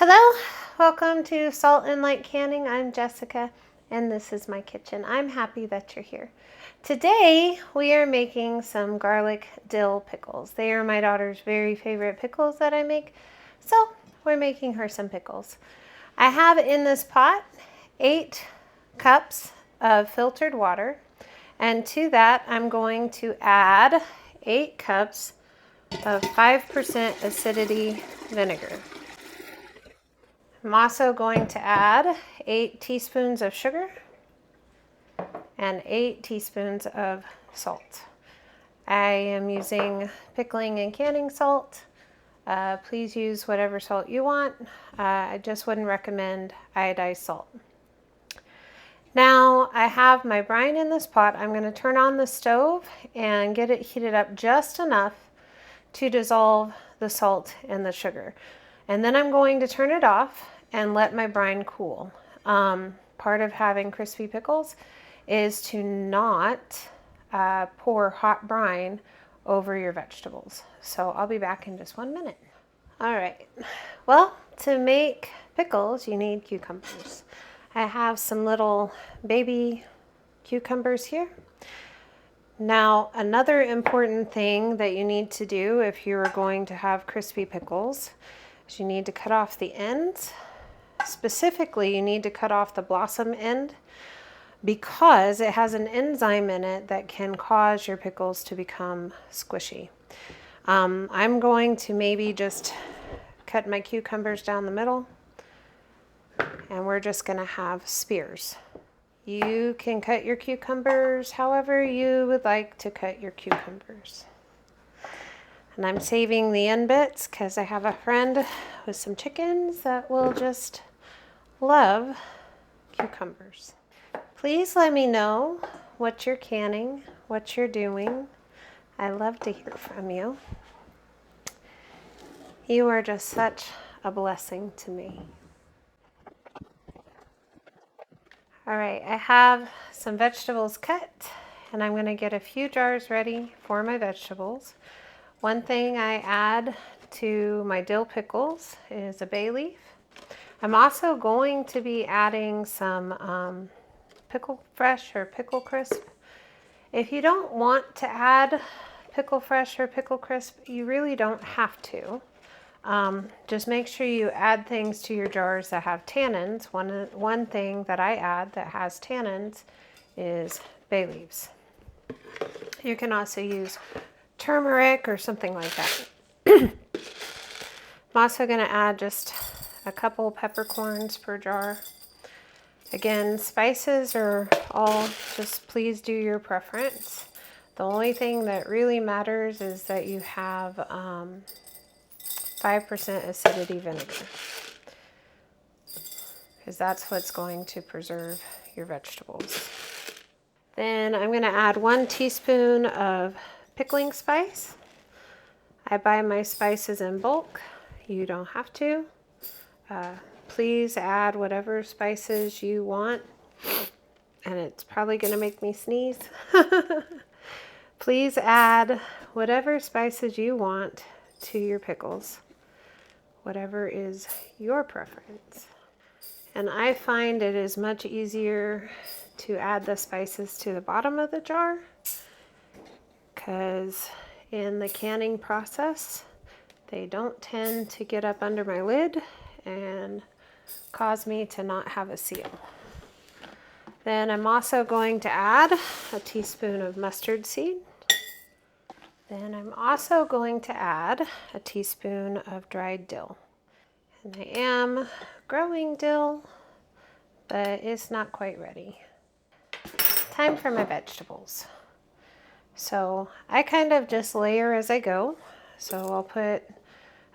Hello, welcome to Salt and Light Canning. I'm Jessica and this is my kitchen. I'm happy that you're here. Today we are making some garlic dill pickles. They are my daughter's very favorite pickles that I make, so we're making her some pickles. I have in this pot 8 cups of filtered water, and to that I'm going to add 8 cups of 5% acidity vinegar. I'm also going to add 8 teaspoons of sugar and 8 teaspoons of salt. I am using pickling and canning salt. Please use whatever salt you want. I just wouldn't recommend iodized salt. Now I have my brine in this pot. I'm going to turn on the stove and get it heated up just enough to dissolve the salt and the sugar. And then I'm going to turn it off and let my brine cool. Part of having crispy pickles is to not pour hot brine over your vegetables. So I'll be back in just 1 minute. All right, well, to make pickles, you need cucumbers. I have some little baby cucumbers here. Now, another important thing that you need to do if you're going to have crispy pickles is you need to cut off the ends. Specifically, you need to cut off the blossom end because it has an enzyme in it that can cause your pickles to become squishy. I'm going to maybe just cut my cucumbers down the middle, and we're just going to have spears. You can cut your cucumbers however you would like to cut your cucumbers. And I'm saving the end bits because I have a friend with some chickens that will just love cucumbers. Please let me know what you're canning, what you're doing. I love to hear from you. You are just such a blessing to me. All right, I have some vegetables cut, and I'm going to get a few jars ready for my vegetables. One thing I add to my dill pickles is a bay leaf. I'm also going to be adding some pickle fresh or pickle crisp. If you don't want to add pickle fresh or pickle crisp, you really don't have to. Just make sure you add things to your jars that have tannins. One thing that I add that has tannins is bay leaves. You can also use turmeric or something like that. I'm also going to add just a couple peppercorns per jar. Again, spices are all just please do your preference. The only thing that really matters is that you have 5% acidity vinegar, because that's what's going to preserve your vegetables. Then I'm going to add 1 teaspoon of pickling spice. I buy my spices in bulk. You don't have to. Please add whatever spices you want, and it's probably going to make me sneeze. Please add whatever spices you want to your pickles, whatever is your preference. And I find it is much easier to add the spices to the bottom of the jar, because in the canning process, they don't tend to get up under my lid and cause me to not have a seal. Then I'm also going to add a teaspoon of mustard seed. Then I'm also going to add a teaspoon of dried dill. And I am growing dill, but it's not quite ready. Time for my vegetables. So I kind of just layer as I go. So I'll put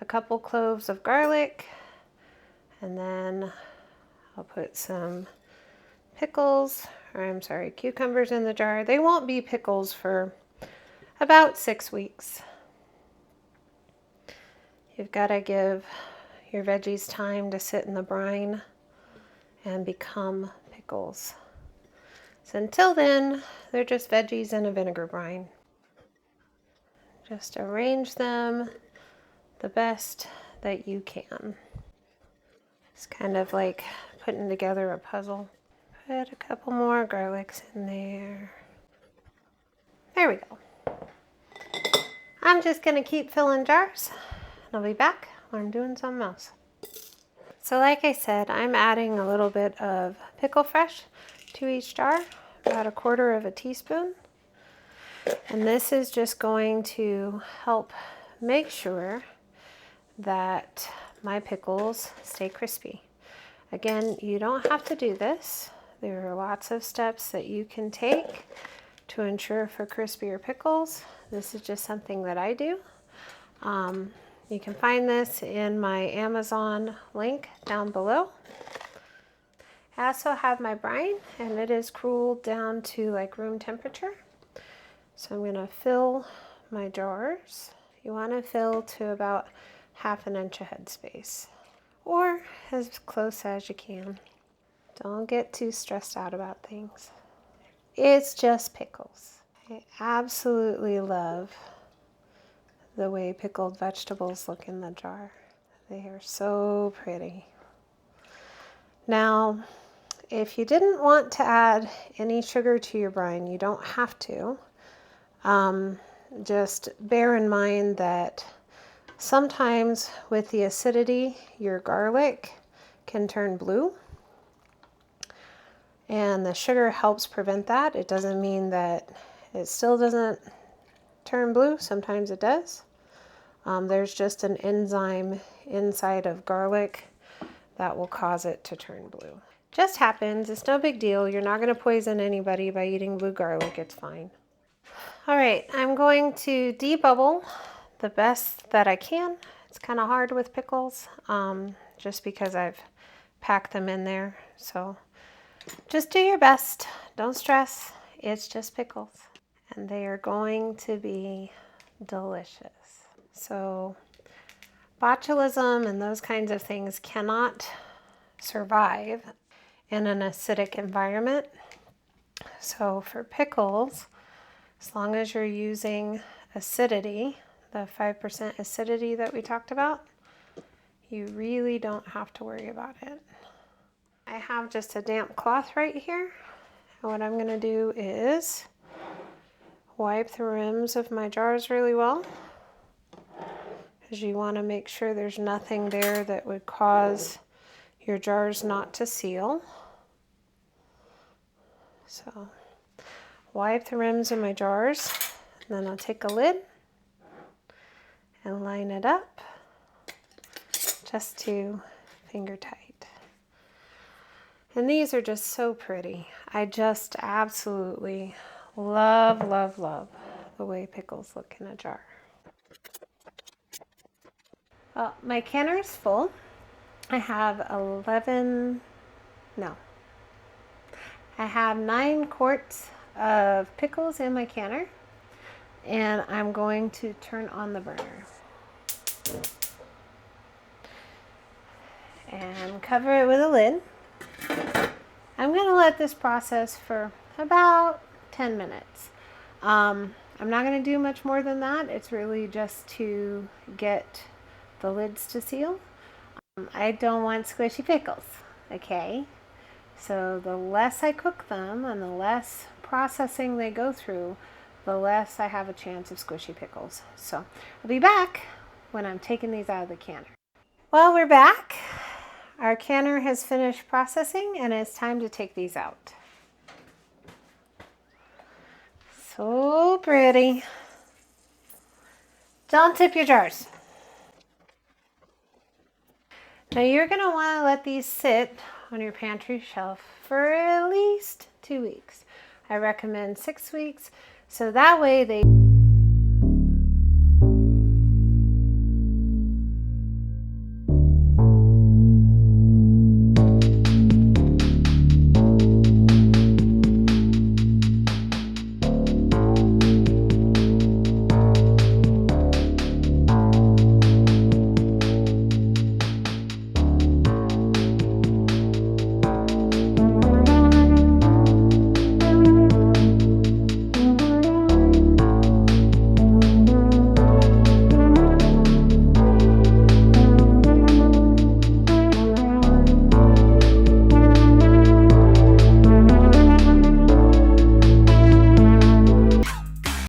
a couple cloves of garlic, and then I'll put some cucumbers in the jar. They won't be pickles for about 6 weeks. You've got to give your veggies time to sit in the brine and become pickles. So until then, they're just veggies in a vinegar brine. Just arrange them the best that you can. It's kind of like putting together a puzzle. Put a couple more garlics in there. There we go. I'm just gonna keep filling jars, and I'll be back when I'm doing something else. So like I said, I'm adding a little bit of pickle fresh to each jar, about 1/4 teaspoon. And this is just going to help make sure that my pickles stay crispy. Again, you don't have to do this. There are lots of steps that you can take to ensure for crispier pickles. This is just something that I do. You can find this in my Amazon link down below. I also have my brine, and it is cooled down to like room temperature. So I'm going to fill my jars. You want to fill to about 1/2 inch of headspace, or as close as you can. Don't get too stressed out about things. It's just pickles. I absolutely love the way pickled vegetables look in the jar. They are so pretty. Now, if you didn't want to add any sugar to your brine, you don't have to. Just bear in mind that sometimes with the acidity, your garlic can turn blue. And the sugar helps prevent that. It doesn't mean that it still doesn't turn blue. Sometimes it does. There's just an enzyme inside of garlic that will cause it to turn blue. Just happens. It's no big deal. You're not going to poison anybody by eating blue garlic. It's fine. All right, I'm going to debubble the best that I can. It's kind of hard with pickles, just because I've packed them in there. So just do your best. Don't stress. It's just pickles. And they are going to be delicious. So botulism and those kinds of things cannot survive in an acidic environment. So for pickles, as long as you're using acidity, the 5% acidity that we talked about, you really don't have to worry about it. I have just a damp cloth right here. And what I'm going to do is wipe the rims of my jars really well, because you want to make sure there's nothing there that would cause your jars not to seal. So wipe the rims of my jars, and then I'll take a lid and line it up just to finger tight. And these are just so pretty. I just absolutely love, love, love the way pickles look in a jar. Well, my canner is full. I have 9 quarts of pickles in my canner, and I'm going to turn on the burner and cover it with a lid. I'm going to let this process for about 10 minutes. I'm not going to do much more than that. It's really just to get the lids to seal. I don't want squishy pickles, okay? So the less I cook them and the less processing they go through, the less I have a chance of squishy pickles. So I'll be back when I'm taking these out of the canner. Well, we're back. Our canner has finished processing, and it's time to take these out. So pretty. Don't tip your jars. Now you're going to want to let these sit on your pantry shelf for at least 2 weeks. I recommend 6 weeks, so that way they